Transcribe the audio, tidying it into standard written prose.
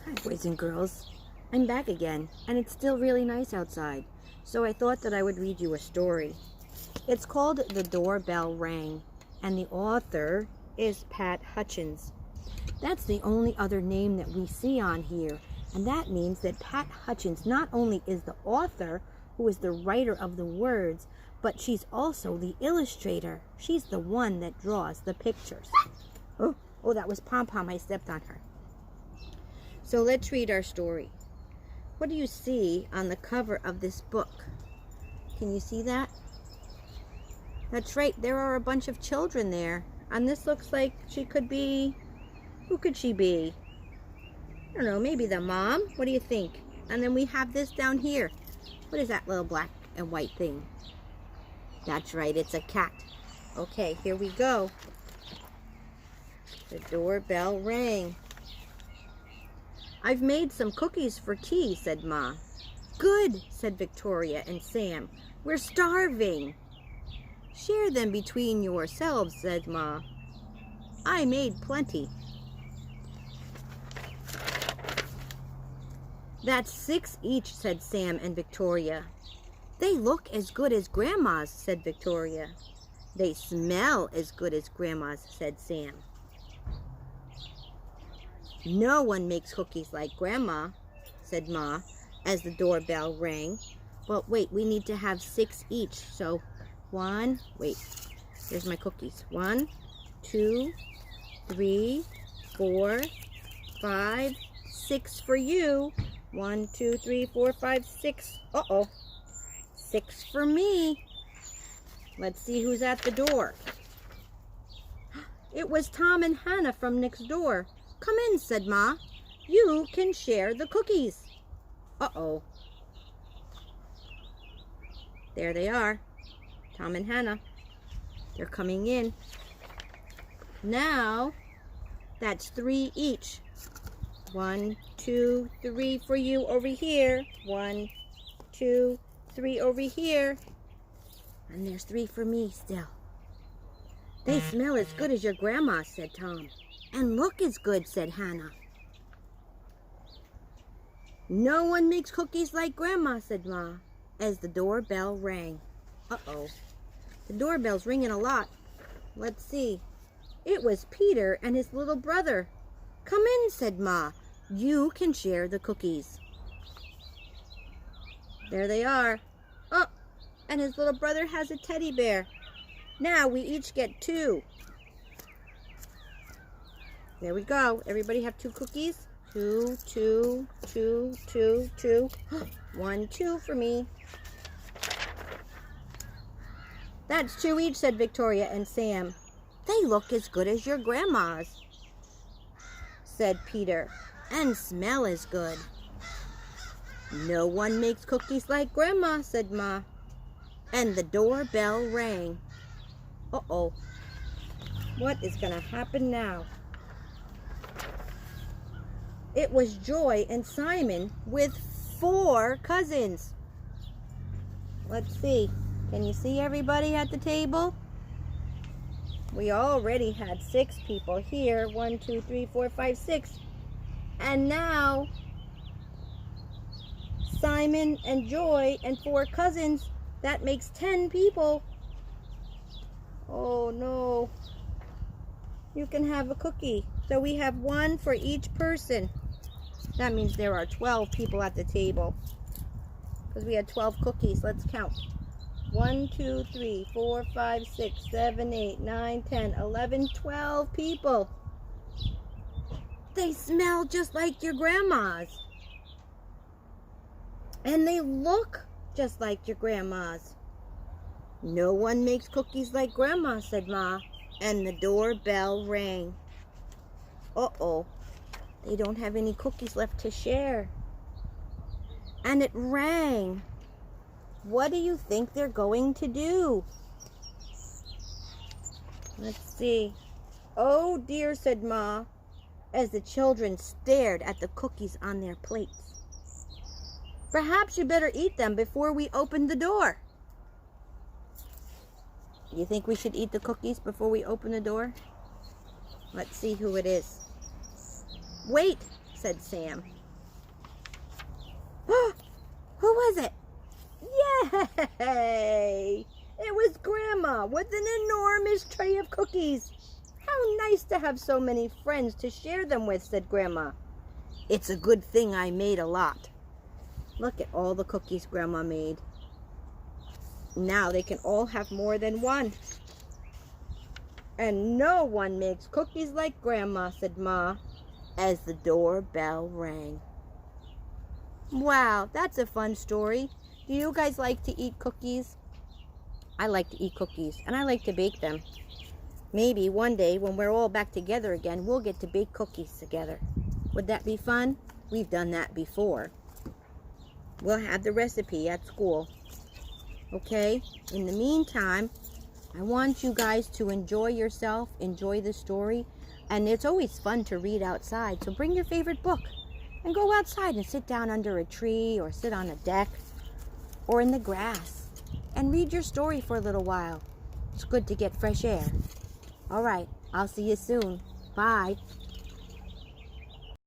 Hi, boys and girls. I'm back again, and it's still really nice outside, so I thought that I would read you a story. It's called The Doorbell Rang, and the author is Pat Hutchins. That's the only other name that we see on here, and that means that Pat Hutchins not only is the author, who is the writer of the words, but she's also the illustrator. She's the one that draws the pictures. Oh, that was Pom Pom. I stepped on her. So let's read our story. What do you see on the cover of this book? Can you see that? That's right, there are a bunch of children there. And this looks like she could be... Who could she be? I don't know, maybe the mom? What do you think? And then we have this down here. What is that little black and white thing? That's right, it's a cat. Okay, here we go. The doorbell rang. "I've made some cookies for tea," said Ma. "Good," said Victoria and Sam. "We're starving." "Share them between yourselves," said Ma. "I made plenty." "That's 6 each," said Sam and Victoria. "They look as good as Grandma's," said Victoria. "They smell as good as Grandma's," said Sam. "No one makes cookies like Grandma," said Ma, as the doorbell rang. "But wait, we need to have 6 each, so here's my cookies. 1, 2, 3, 4, 5, 6 for you. 1, 2, 3, 4, 5, 6. Uh-oh. 6 for me. Let's see who's at the door." It was Tom and Hannah from next door. "Come in," said Ma. "You can share the cookies." Uh-oh. There they are, Tom and Hannah. They're coming in. Now, that's 3 each. 1, 2, 3 for you over here. 1, 2, 3 over here. And there's 3 for me still. "They smell as good as your grandma," said Tom. "And look as good," said Hannah. "No one makes cookies like Grandma," said Ma, as the doorbell rang. Uh-oh. The doorbell's ringing a lot. Let's see. It was Peter and his little brother. "Come in," said Ma. "You can share the cookies." There they are. Oh, and his little brother has a teddy bear. Now we each get 2. There we go. Everybody have 2 cookies? 2, 2, 2, 2, 2. 1, 2 for me. "That's 2 each," said Victoria and Sam. "They look as good as your grandma's," said Peter. "And smell as good." "No one makes cookies like Grandma," said Ma. And the doorbell rang. Uh-oh. What is going to happen now? It was Joy and Simon with 4 cousins. Let's see. Can you see everybody at the table? We already had 6 people here. 1, 2, 3, 4, 5, 6. And now, Simon and Joy and 4 cousins. That makes 10 people. Oh no. You can have a cookie. So we have 1 for each person. That means there are 12 people at the table. Because we had 12 cookies. Let's count. 1, 2, 3, 4, 5, 6, 7, 8, 9, 10, 11, 12 people. They smell just like your grandma's. And they look just like your grandma's. "No one makes cookies like Grandma," said Ma. And the doorbell rang. Uh-oh. They don't have any cookies left to share. And it rang. What do you think they're going to do? Let's see. "Oh dear," said Ma, as the children stared at the cookies on their plates. "Perhaps you better eat them before we open the door." You think we should eat the cookies before we open the door? Let's see who it is. "Wait," said Sam. Who was it? Yay! It was Grandma with an enormous tray of cookies. How nice to have so many friends to share them with, said Grandma. It's a good thing I made a lot. Look at all the cookies Grandma made. Now they can all have more than one. And no one makes cookies like Grandma, said Ma, as the doorbell rang. Wow, that's a fun story. Do you guys like to eat cookies? I like to eat cookies, and I like to bake them. Maybe one day when we're all back together again, we'll get to bake cookies together. Would that be fun? We've done that before. We'll have the recipe at school. Okay? In the meantime, I want you guys to enjoy yourself, enjoy the story, and it's always fun to read outside, so bring your favorite book and go outside and sit down under a tree or sit on a deck or in the grass and read your story for a little while. It's good to get fresh air. All right, I'll see you soon. Bye.